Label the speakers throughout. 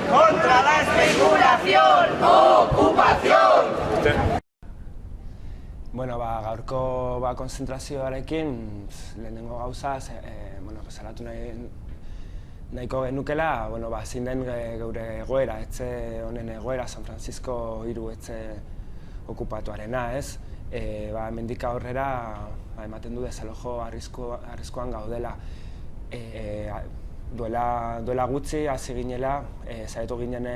Speaker 1: Contra la especulación, ocupación.
Speaker 2: Bueno, gaurko konzentrazioarekin lehenengo gauza, salatu nahiko genukela, zein den geure egoera, etxe honen egoera, San Francisco hiru etxe okupatuarena, ez? Hemendik aurrera ematen du desalojo arriskuan gaudela. Duela gutxi hasi ginela, saiatu ginen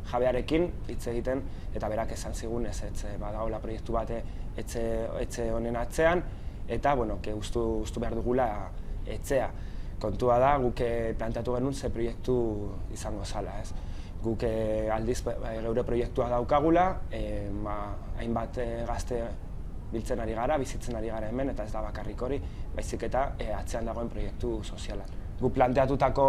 Speaker 2: jabearekin hitz egiten, eta berak esan zigun ez badagoela proiektu bat etxe honen atzean, eta ustu behar dugula etxea. Kontua da, guk planteatu genuen ze proiektu izango zala, ez? Guk aldiz geure proiektua daukagula, hainbat gazte biltzen ari gara, bizitzen ari gara hemen, eta ez da bakarrik hori, baizik eta atzean dagoen proiektu soziala. Gu planteatutako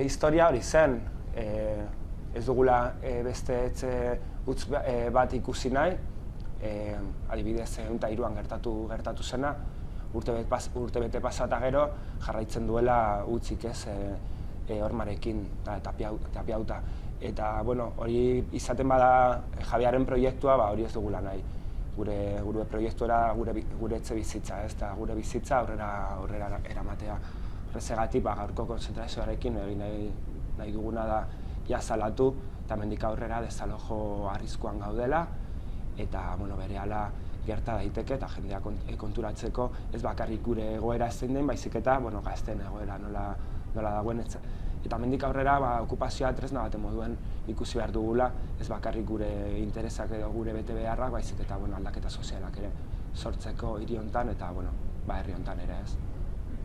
Speaker 2: historia hori zen, ez dugula beste etxe utz bat ikusi nahi, adibidez 2003an gertatu zena, urtebete pasata gero jarraitzen duela utzik ez hormarekin, tapiauta. Eta hori izaten bada jabearen proiektua, hori ez dugula nahi. Gure proiektuera gure etxe bizitza, ez da gure bizitza aurrera eramatea. Horregatik gaurko konzentrazioarekin egin nahi duguna da salatu eta hemendik aurrera desalojo arriskuan gaudela, eta berehala gerta daiteke eta jendea konturatzeko ez bakarrik gure egoera zein den, baizik eta gazteen egoera nola dagoen. Eta hemendik aurrera okupazioa tresna baten moduen ikusi behar dugula, ez bakarrik gure interesak edo gure bete beharrak, baizik eta aldaketa sozialak ere sortzeko hiri hontan eta herri hontan ere, ez.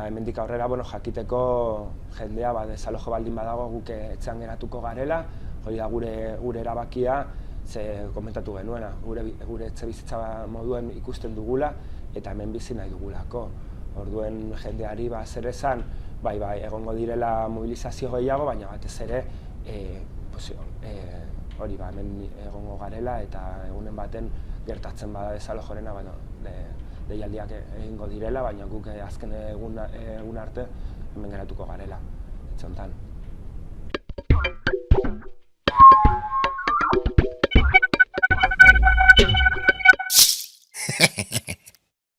Speaker 2: Hemendik aurrera jakiteko jendea desalojo baldin badago guk etxean geratuko garela, hori da gure erabakia, ze komentatu genuena, gure etxe bizitza moduen ikusten dugula eta hemen bizi nahi dugulako. Orduen jendeari zer esan, egongo direla mobilizazio gehiago, baina batez ere hori hemen egongo garela eta egunen baten gertatzen bada desalojorena, deialdiak egingo direla, baina guk azken egun arte hemen geratuko garela, etxe honetan.